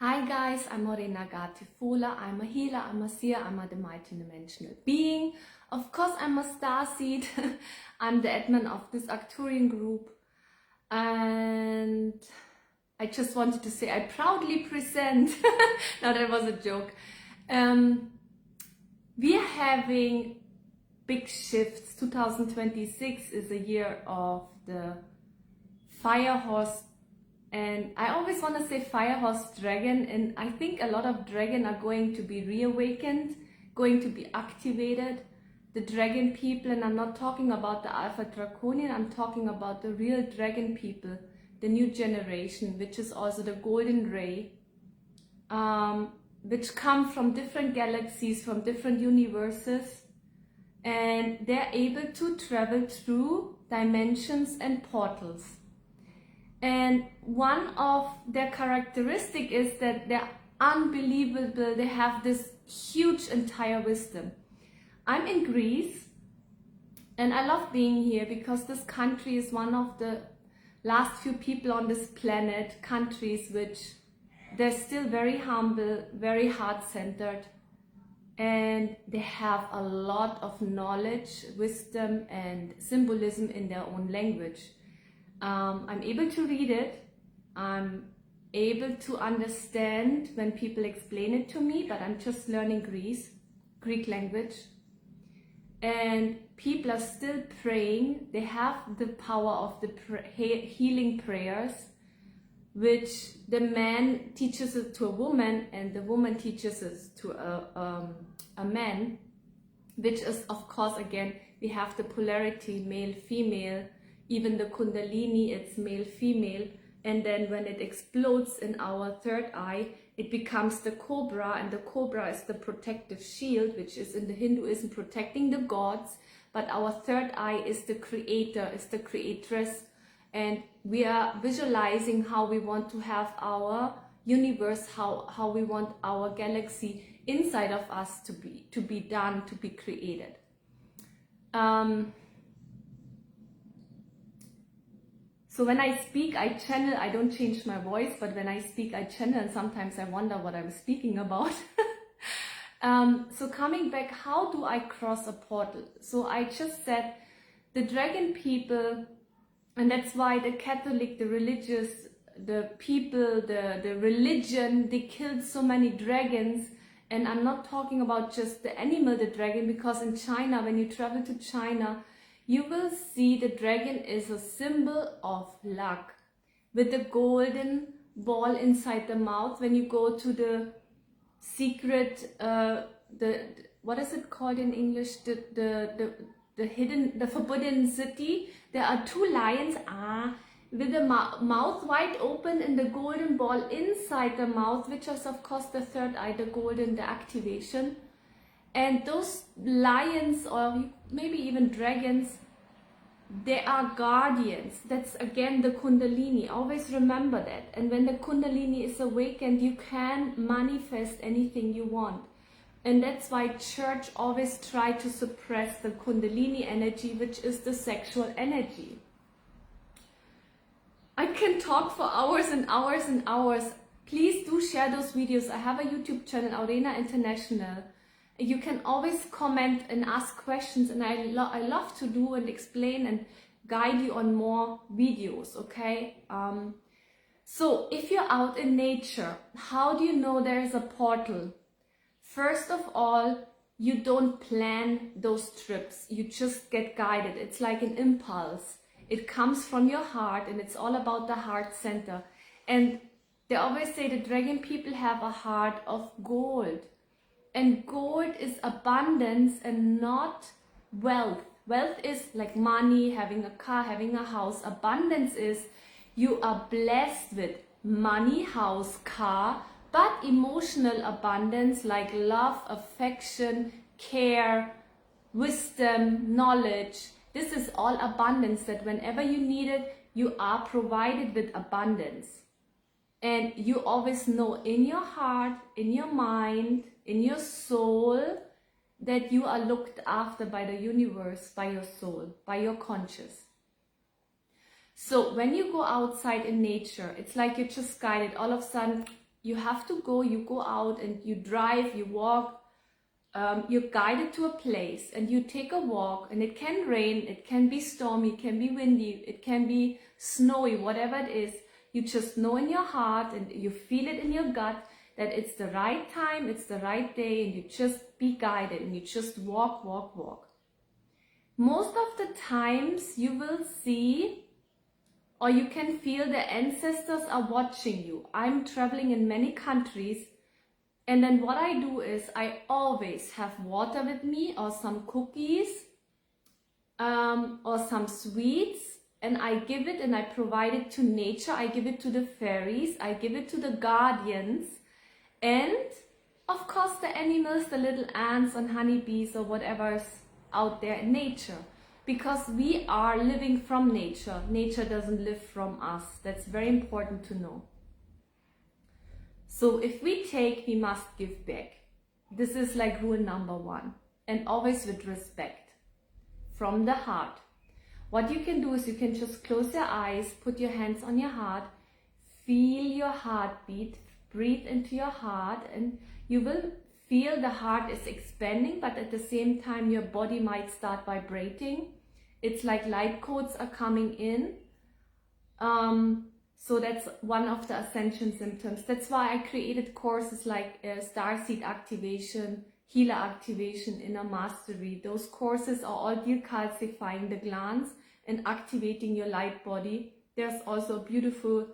Hi guys, I'm Morena Gatifula. I'm a healer, I'm a seer, I'm a multi-dimensional being. Of course, I'm a starseed. I'm the admin of this Arcturian group. And I just wanted to say I proudly present. No, that was a joke. We are having big shifts. 2026 is a year of the fire horse. And I always want to say fire horse dragon, and I think a lot of dragon are going to be reawakened, going to be activated. The dragon people, and I'm not talking about the Alpha Draconian, I'm talking about the real dragon people, the new generation, which is also the golden ray, which come from different galaxies, from different universes, and they're able to travel through dimensions and portals. And one of their characteristic is that they're unbelievable. They have this huge entire wisdom. I'm in Greece and I love being here because this country is one of the last few people on this planet, countries which they're still very humble, very heart-centered, and they have a lot of knowledge, wisdom and symbolism in their own language. I'm able to read it, I'm able to understand when people explain it to me, but I'm just learning Greek language. And people are still praying. They have the power of the healing prayers, which the man teaches it to a woman and the woman teaches it to a man, which is, of course, again, we have the polarity, male, female. Even the Kundalini, it's male, female, and then when it explodes in our third eye, it becomes the cobra, and the cobra is the protective shield, which is in the Hinduism protecting the gods, but our third eye is the creator, is the creatress, and we are visualizing how we want to have our universe, how we want our galaxy inside of us to be done, to be created. So when I speak, I channel, I don't change my voice, but when I speak, I channel, and sometimes I wonder what I'm speaking about. So coming back, how do I cross a portal? So I just said the dragon people, and that's why the Catholic, the religious, the people, the religion, they killed so many dragons. And I'm not talking about just the animal, the dragon, because in China, when you travel to China, you will see the dragon is a symbol of luck with the golden ball inside the mouth. When you go to the secret, what is it called in English? The forbidden city. There are two lions with the mouth wide open and the golden ball inside the mouth, which is of course the third eye, the golden, the activation. And those lions, or maybe even dragons, they are guardians. That's again the Kundalini. Always remember that. And when the Kundalini is awakened, you can manifest anything you want. And that's why church always try to suppress the Kundalini energy, which is the sexual energy. I can talk for hours and hours and hours. Please do share those videos. I have a YouTube channel, Aurena International. You can always comment and ask questions, and I love to do and explain and guide you on more videos, okay? So if you're out in nature, how do you know there is a portal? First of all, you don't plan those trips. You just get guided. It's like an impulse. It comes from your heart, and it's all about the heart center. And they always say the dragon people have a heart of gold. And gold is abundance and not wealth. Wealth is like money, having a car, having a house. Abundance is you are blessed with money, house, car, but emotional abundance like love, affection, care, wisdom, knowledge. This is all abundance that whenever you need it, you are provided with abundance. And you always know in your heart, in your mind, in your soul, that you are looked after by the universe, by your soul, by your conscious. So when you go outside in nature, it's like you're just guided. All of a sudden, you have to go, you go out and you drive, you walk, you're guided to a place and you take a walk, and it can rain, it can be stormy, it can be windy, it can be snowy, whatever it is. You just know in your heart and you feel it in your gut that it's the right time, it's the right day, and you just be guided and you just walk, walk, walk. Most of the times you will see, or you can feel, the ancestors are watching you. I'm traveling in many countries, and then what I do is I always have water with me, or some cookies, or some sweets, and I give it and I provide it to nature. I give it to the fairies, I give it to the guardians, and of course the animals, the little ants and honeybees or whatever's out there in nature. Because we are living from nature. Nature doesn't live from us. That's very important to know. So if we take, we must give back. This is like rule number 1. And always with respect. From the heart. What you can do is you can just close your eyes, put your hands on your heart, feel your heartbeat, breathe into your heart, and you will feel the heart is expanding, but at the same time your body might start vibrating. It's like light codes are coming in. So that's one of the ascension symptoms. That's why I created courses like starseed activation, healer activation, inner mastery. Those courses are all decalcifying the glands and activating your light body. There's also a beautiful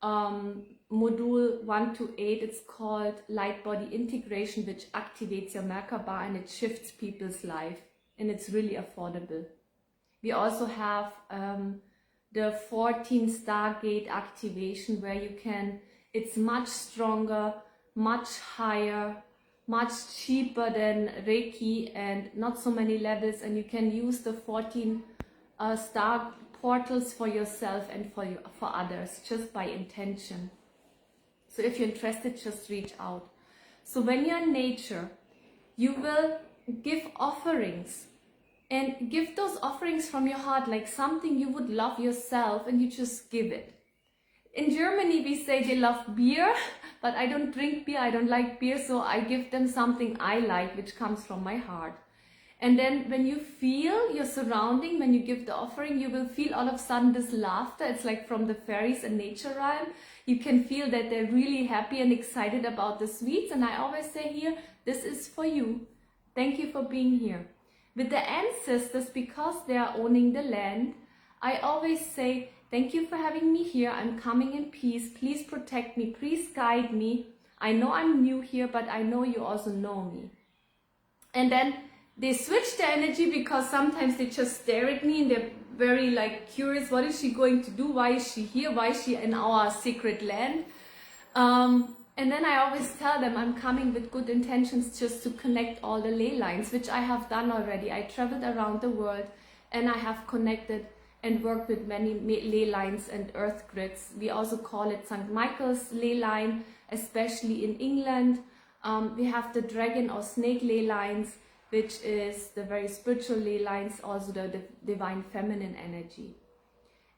module 1 to 8. It's called light body integration, which activates your Merkaba and it shifts people's life, and it's really affordable. We also have the 14 Stargate activation, where you can, it's much stronger, much higher, much cheaper than Reiki, and not so many levels, and you can use the 14 star portals for yourself and for others, just by intention. So if you're interested, just reach out. So when you're in nature, you will give offerings, and give those offerings from your heart, like something you would love yourself, and you just give it. In Germany, we say they love beer, but I don't drink beer, I don't like beer, so I give them something I like, which comes from my heart. And then when you feel your surrounding, when you give the offering, you will feel all of a sudden this laughter. It's like from the fairies and nature realm. You can feel that they're really happy and excited about the sweets. And I always say here, this is for you. Thank you for being here. With the ancestors, because they are owning the land, I always say, thank you for having me here. I'm coming in peace. Please protect me. Please guide me. I know I'm new here, but I know you also know me. And then they switch the energy, because sometimes they just stare at me and they're very like curious. What is she going to do? Why is she here? Why is she in our secret land? And then I always tell them I'm coming with good intentions, just to connect all the ley lines, which I have done already. I traveled around the world and I have connected and worked with many ley lines and earth grids. We also call it St. Michael's ley line, especially in England. We have the dragon or snake ley lines, which is the very spiritual ley lines, also the divine feminine energy.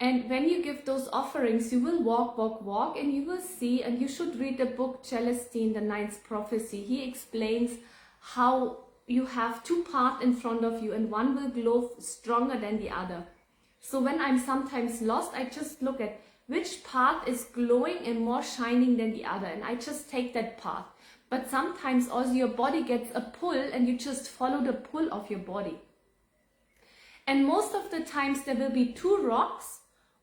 And when you give those offerings, you will walk, walk, walk, and you will see, and you should read the book Celestine, the Ninth Prophecy. He explains how you have two paths in front of you, and one will glow stronger than the other. So when I'm sometimes lost, I just look at which path is glowing and more shining than the other, and I just take that path. But sometimes also your body gets a pull, and you just follow the pull of your body. And most of the times there will be two rocks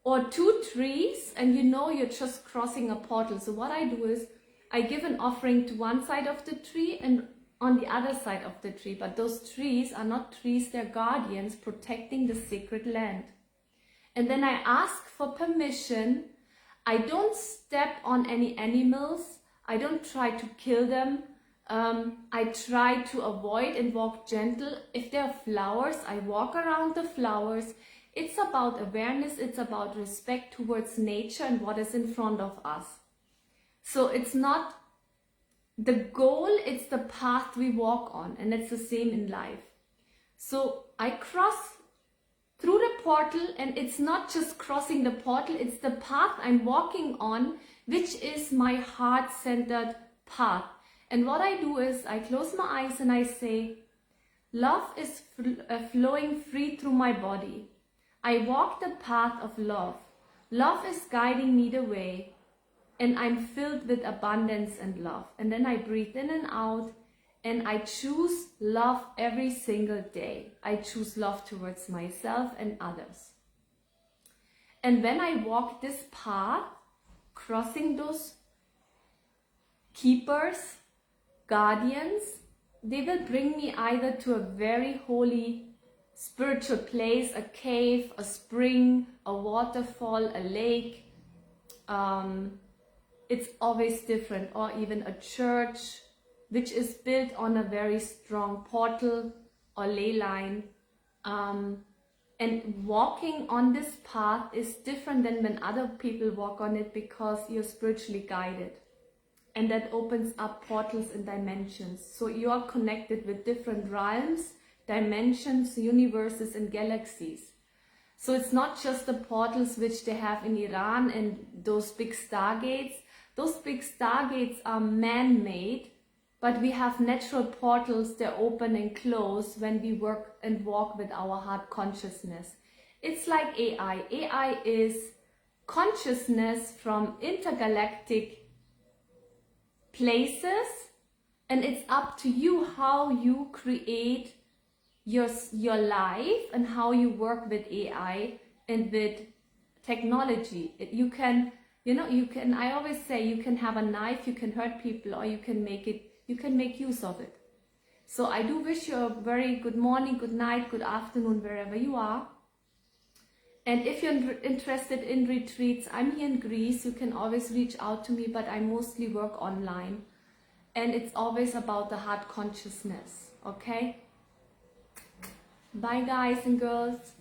or two trees, and you know you're just crossing a portal. So what I do is I give an offering to one side of the tree and on the other side of the tree. But those trees are not trees, they're guardians protecting the sacred land. And then I ask for permission. I don't step on any animals. I don't try to kill them. I try to avoid and walk gentle. If there are flowers, I walk around the flowers. It's about awareness, it's about respect towards nature and what is in front of us. So it's not the goal, it's the path we walk on, and it's the same in life. So I cross through the portal, and it's not just crossing the portal, it's the path I'm walking on, which is my heart-centered path. And what I do is I close my eyes and I say, love is flowing free through my body. I walk the path of love. Love is guiding me the way, and I'm filled with abundance and love. And then I breathe in and out, and I choose love every single day. I choose love towards myself and others. And when I walk this path, crossing those keepers, guardians, they will bring me either to a very holy spiritual place, a cave, a spring, a waterfall, a lake. It's always different, or even a church, which is built on a very strong portal or ley line. And walking on this path is different than when other people walk on it, because you're spiritually guided. And that opens up portals and dimensions. So you are connected with different realms, dimensions, universes, and galaxies. So it's not just the portals which they have in Iran and those big stargates. Those big stargates are man-made, but we have natural portals that open and close when we work and walk with our heart consciousness. It's like AI. AI is consciousness from intergalactic places, and it's up to you how you create your life and how you work with AI and with technology. You can, I always say, you can have a knife, you can hurt people, or you can make use of it. So I do wish you a very good morning, good night, good afternoon, wherever you are. And if you're interested in retreats, I'm here in Greece. You can always reach out to me, but I mostly work online. And it's always about the heart consciousness, okay? Bye guys and girls.